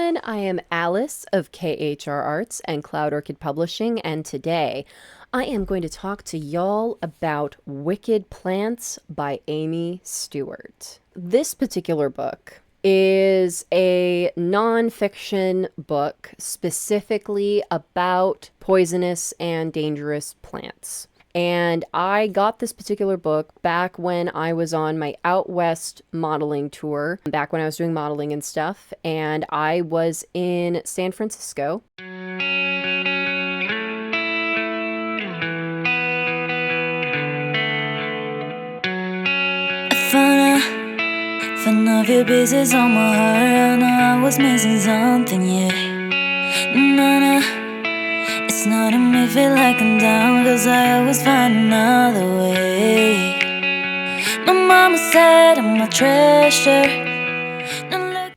everyone. I am Alice of KHR Arts and Cloud Orchid Publishing, and today I am going to talk to y'all about Wicked Plants by Amy Stewart. This particular book is a non-fiction book specifically about poisonous and dangerous plants. And I got this particular book back when I was on my Out West modeling tour, back when I was doing modeling and stuff, and I was in San Francisco. Found a few pieces on my heart. I know I was missing something, yeah. Nah, it's not a me feel like I'm down, cause I always find another way. My mama said I'm a treasure.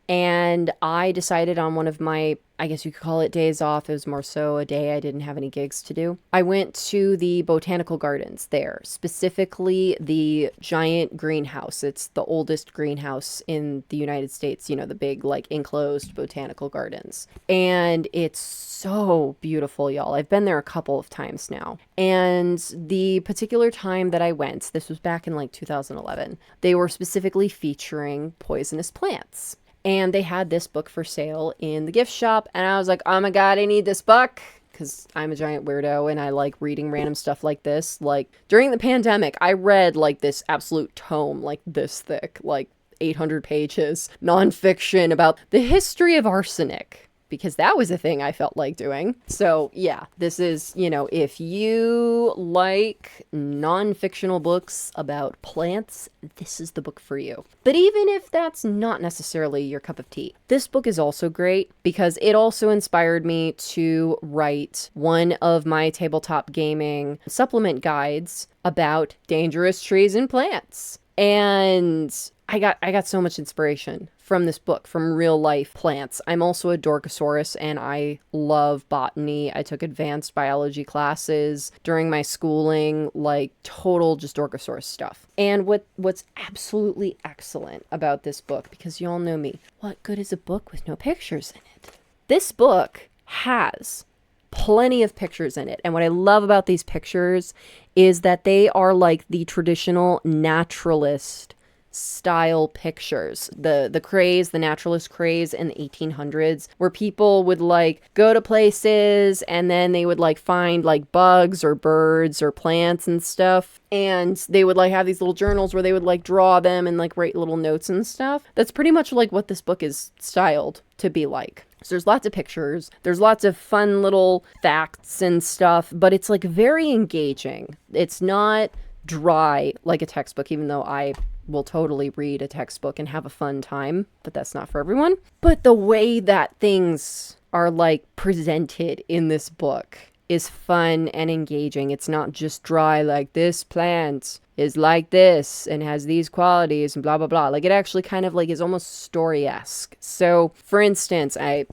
And I decided on one of my, I guess you could call it days off. It was more so a day I didn't have any gigs to do. I went to the botanical gardens there, specifically the giant greenhouse. It's the oldest greenhouse in the United States, you know, the big, like, enclosed botanical gardens. And it's so beautiful, y'all. I've been there a couple of times now. And the particular time that I went, this was back in like 2011, they were specifically featuring poisonous plants. And they had this book for sale in the gift shop. And I was like, oh my God, I need this book. Because I'm a giant weirdo and I like reading random stuff like this. Like during the pandemic, I read like this absolute tome, like this thick, like 800 pages, nonfiction about the history of arsenic. Because that was a thing I felt like doing. So yeah, this is, you know, if you like non-fictional books about plants, this is the book for you. But even if that's not necessarily your cup of tea, this book is also great because it also inspired me to write one of my tabletop gaming supplement guides about dangerous trees and plants. And I got so much inspiration from this book, from real life plants. I'm also a Dorcosaurus and I love botany. I took advanced biology classes during my schooling, like total just Dorcosaurus stuff. And what's absolutely excellent about this book, because you all know me, what good is a book with no pictures in it? This book has plenty of pictures in it. And what I love about these pictures is that they are like the traditional naturalist style pictures, the craze, the naturalist craze in the 1800s, where people would like go to places and then they would like find like bugs or birds or plants and stuff, and they would like have these little journals where they would like draw them and like write little notes and stuff. That's pretty much like what this book is styled to be like. So there's lots of pictures, there's lots of fun little facts and stuff, but it's like very engaging. It's not dry like a textbook, even though I will totally read a textbook and have a fun time, but that's not for everyone. But the way that things are like presented in this book is fun and engaging. It's not just dry like this plant is like this and has these qualities and blah blah blah. Like it actually kind of like is almost story-esque. So for instance, I'm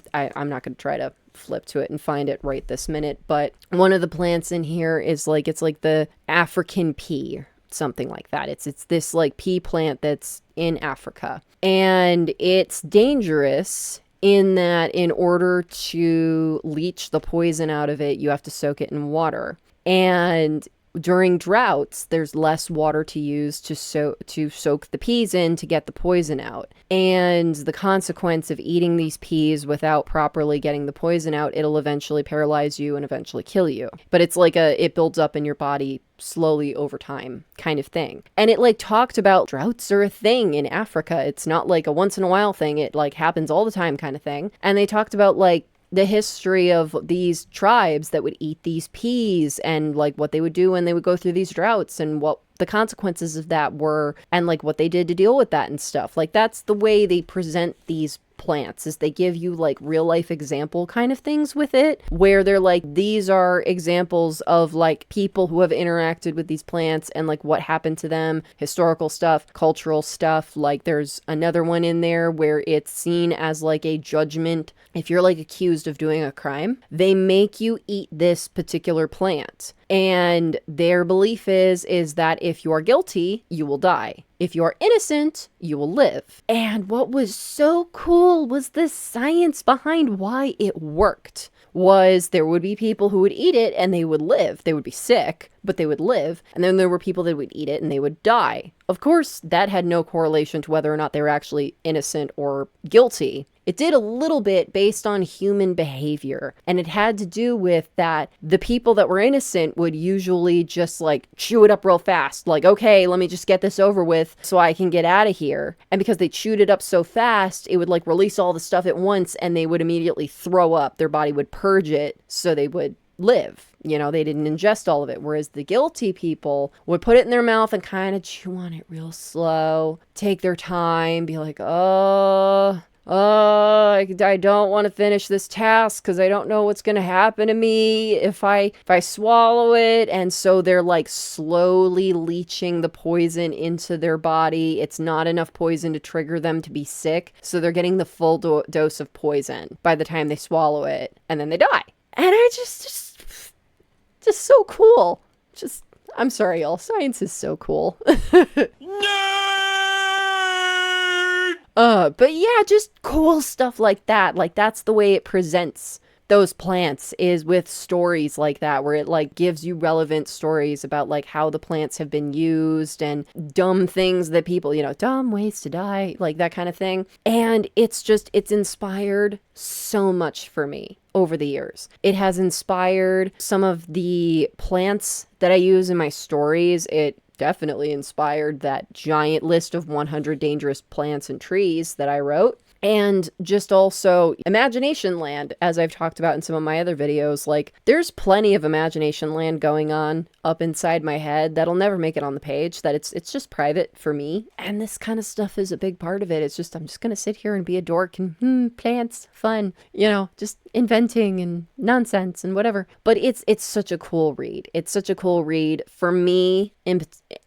not going to try to flip to it and find it right this minute, but one of the plants in here is like, it's like the African pea, something like that. It's this like pea plant that's in Africa, and it's dangerous in that in order to leach the poison out of it, you have to soak it in water. And during droughts, there's less water to use to soak the peas in to get the poison out. And the consequence of eating these peas without properly getting the poison out, it'll eventually paralyze you and eventually kill you. But it's like it builds up in your body slowly over time kind of thing. And it like talked about droughts are a thing in Africa. It's not like a once in a while thing. It like happens all the time kind of thing. And they talked about like the history of these tribes that would eat these peas and like what they would do when they would go through these droughts and what the consequences of that were and like what they did to deal with that and stuff. Like that's the way they present these plants, is they give you like real life example kind of things with it, where they're like, these are examples of like people who have interacted with these plants and like what happened to them, historical stuff, cultural stuff. Like there's another one in there where it's seen as like a judgment. If you're like accused of doing a crime, they make you eat this particular plant. And their belief is that if you are guilty, you will die. If you are innocent, you will live. And what was so cool was the science behind why it worked. Was there would be people who would eat it and they would live. They would be sick, but they would live. And then there were people that would eat it and they would die. Of course, that had no correlation to whether or not they were actually innocent or guilty. It did a little bit based on human behavior, and it had to do with that the people that were innocent would usually just like chew it up real fast, like, okay, let me just get this over with so I can get out of here. And because they chewed it up so fast, it would like release all the stuff at once and they would immediately throw up. Their body would purge it so they would live. You know, they didn't ingest all of it. Whereas the guilty people would put it in their mouth and kind of chew on it real slow, take their time, be like, I don't want to finish this task because I don't know what's going to happen to me if I swallow it. And so they're like slowly leaching the poison into their body. It's not enough poison to trigger them to be sick. So they're getting the full dose of poison by the time they swallow it, and then they die. And I just so cool. I'm sorry, y'all. Science is so cool. But yeah, just cool stuff like that. Like, that's the way it presents those plants, is with stories like that, where it like gives you relevant stories about like how the plants have been used and dumb things that people, you know, dumb ways to die, like that kind of thing. And it's inspired so much for me over the years. It has inspired some of the plants that I use in my stories. It definitely inspired that giant list of 100 dangerous plants and trees that I wrote. And just also imagination land, as I've talked about in some of my other videos. Like, there's plenty of imagination land going on up inside my head that'll never make it on the page, that it's just private for me. And this kind of stuff is a big part of it. It's just, I'm just gonna sit here and be a dork and plants, fun, you know, just inventing and nonsense and whatever. But it's such a cool read. It's such a cool read for me.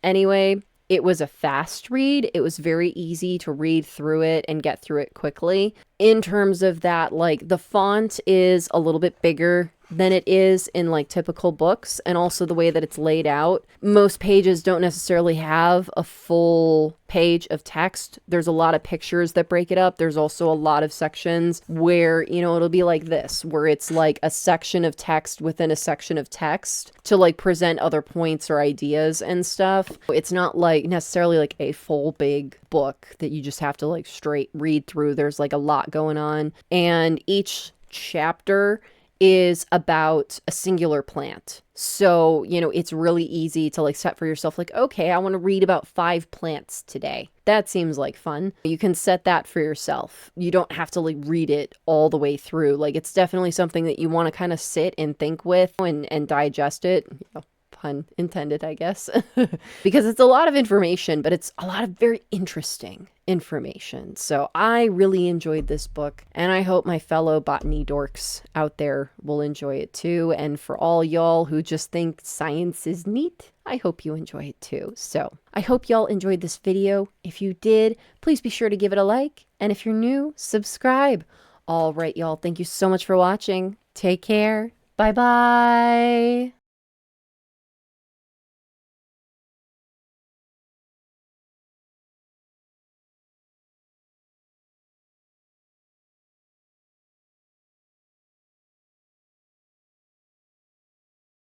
Anyway, it was a fast read. It was very easy to read through it and get through it quickly. In terms of that, like, the font is a little bit bigger than it is in like typical books, and also the way that it's laid out. Most pages don't necessarily have a full page of text. There's a lot of pictures that break it up. There's also a lot of sections where, you know, it'll be like this, where it's like a section of text within a section of text to like present other points or ideas and stuff. It's not like necessarily like a full big book that you just have to like straight read through. There's like a lot going on, and each chapter is about a singular plant. So, you know, it's really easy to like set for yourself, like, okay, I want to read about 5 plants today. That seems like fun. You can set that for yourself. You don't have to like read it all the way through. Like, it's definitely something that you want to kind of sit and think with and digest it. You know, pun intended, I guess, because it's a lot of information, but it's a lot of very interesting information. So I really enjoyed this book, and I hope my fellow botany dorks out there will enjoy it too. And for all y'all who just think science is neat, I hope you enjoy it too. So I hope y'all enjoyed this video. If you did, please be sure to give it a like. And if you're new, subscribe. All right, y'all. Thank you so much for watching. Take care. Bye-bye.